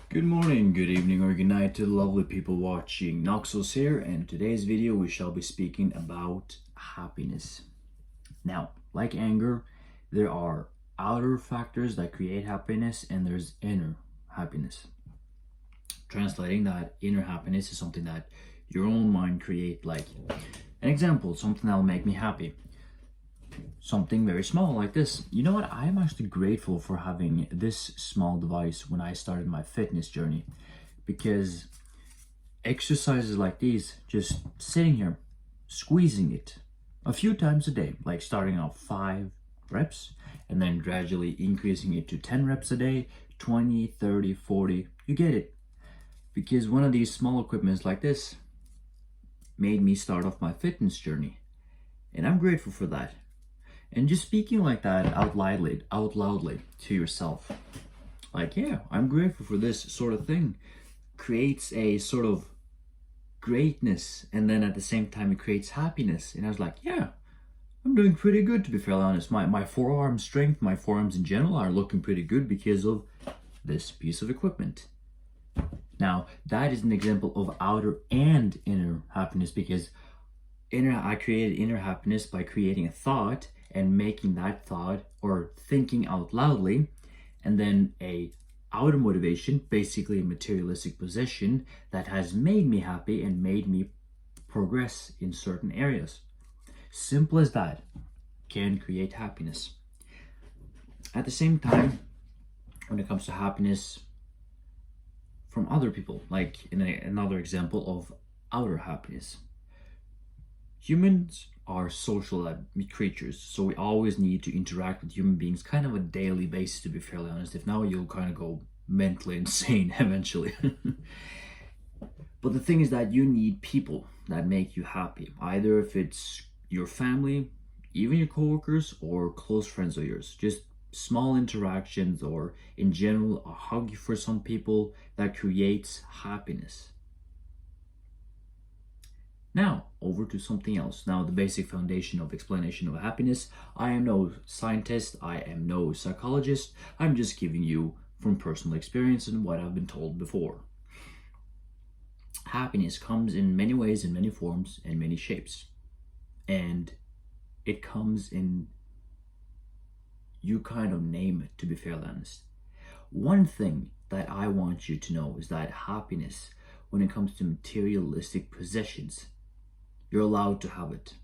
Good morning, good evening, or good night to the lovely people watching. Noxos here, and in today's video we shall be speaking about happiness. Now, like anger, there are outer factors that create happiness and there's inner happiness. Translating that, inner happiness is something that your own mind create, like an example, something that'll make me happy. Something very small like this. You know what? I am actually grateful for having this small device when I started my fitness journey, because exercises like these, just sitting here, squeezing it a few times a day, like starting off 5 reps and then gradually increasing it to 10 reps a day, 20, 30, 40, you get it. Because one of these small equipments like this made me start off my fitness journey, and I'm grateful for that. And just speaking like that out loudly to yourself, like, yeah, I'm grateful for this sort of thing, creates a sort of greatness, and then at the same time it creates happiness. And I was like, yeah, I'm doing pretty good, to be fairly honest. My forearm strength, my forearms in general are looking pretty good because of this piece of equipment. Now, that is an example of outer and inner happiness, because I created inner happiness by creating a thought and making that thought or thinking out loudly, and then a outer motivation, basically a materialistic possession that has made me happy and made me progress in certain areas. Simple as that can create happiness. At the same time, when it comes to happiness from other people, like in another example of outer happiness, humans are social creatures, so we always need to interact with human beings kind of a daily basis, to be fairly honest. If not, you'll kind of go mentally insane eventually. But the thing is that you need people that make you happy, either if it's your family, even your coworkers, or close friends of yours. Just small interactions, or in general a hug for some people, that creates happiness. Now, over to something else. Now, the basic foundation of explanation of happiness. I am no scientist, I am no psychologist, I'm just giving you from personal experience and what I've been told before. Happiness comes in many ways, in many forms, and many shapes. And it comes in, you kind of name it, to be fairly honest. One thing that I want you to know is that happiness, when it comes to materialistic possessions, you're allowed to have it,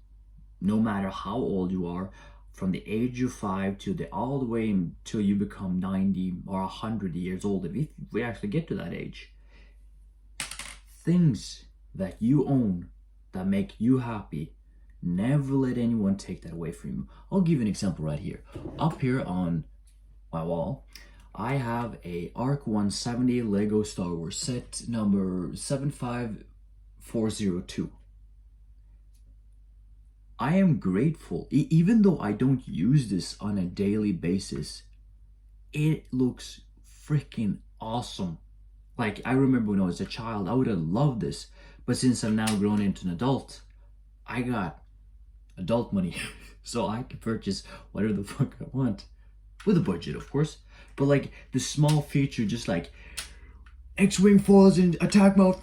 no matter how old you are, from the age of 5 to all the way until you become 90 or 100 years old, if we actually get to that age. Things that you own that make you happy, never let anyone take that away from you. I'll give you an example right here. Up here on my wall, I have a ARC 170 Lego Star Wars set number 75402. I am grateful, even though I don't use this on a daily basis, it looks freaking awesome. Like, I remember when I was a child, I would have loved this, but since I'm now grown into an adult, I got adult money, so I can purchase whatever the fuck I want, with a budget, of course. But like, the small feature, just like X-Wing falls in attack mode,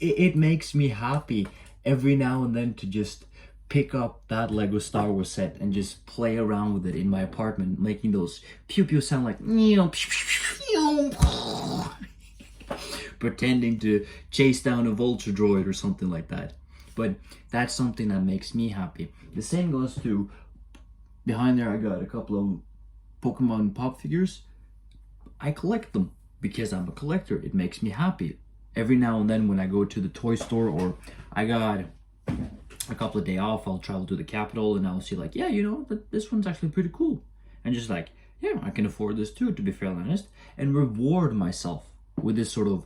it makes me happy every now and then to just pick up that Lego Star Wars set and just play around with it in my apartment, making those pew pew sound, like pretending to chase down a vulture droid or something like that. But that's something that makes me happy. The same goes to, behind there I got a couple of Pokemon pop figures. I collect them because I'm a collector. It makes me happy. Every now and then when I go to the toy store, or I got a couple of days off, I'll travel to the capital and I'll see, like, yeah, you know, this one's actually pretty cool. And just like, yeah, I can afford this too, to be fairly honest. And reward myself with this sort of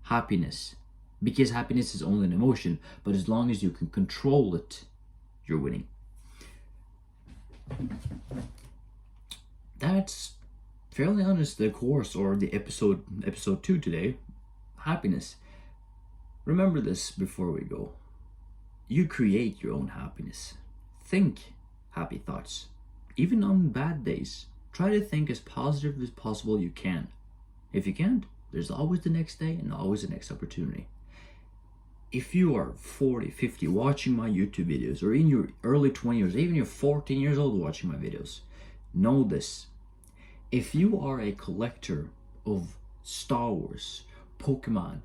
happiness. Because happiness is only an emotion, but as long as you can control it, you're winning. That's fairly honest the course, or the episode 2 today. Happiness. Remember this before we go. You create your own happiness. Think happy thoughts, even on bad days. Try to think as positive as possible you can. If you can't, there's always the next day and always the next opportunity. If you are 40, 50 watching my YouTube videos, or in your early 20s, or even you're 14 years old watching my videos, know this. If you are a collector of Star Wars, Pokemon,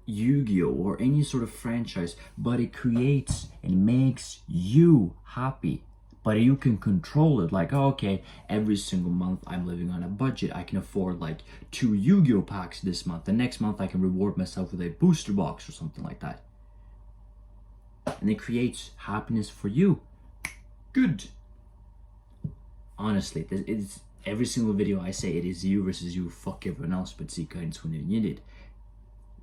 Yu-Gi-Oh, or any sort of franchise, but it creates and makes you happy, but you can control it, like, oh, okay, every single month I'm living on a budget, I can afford like 2 Yu-Gi-Oh packs this month, the next month I can reward myself with a booster box or something like that, and it creates happiness for you, good. Honestly, it's every single video I say, it is you versus you, fuck everyone else but seek guidance when you need it.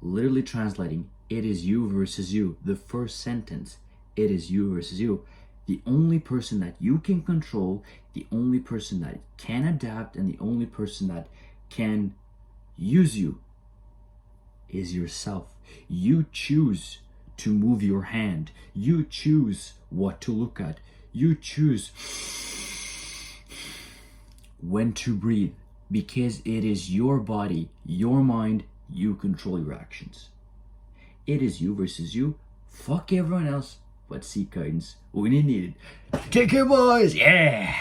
Literally translating, it is you versus you. The first sentence, it is you versus you. The only person that you can control, the only person that can adapt, and the only person that can use you is yourself. You choose to move your hand. You choose what to look at. You choose when to breathe, because it is your body, your mind, you control your actions. It is you versus you. Fuck everyone else, but seek guidance when you need it. Take care, boys. Yeah.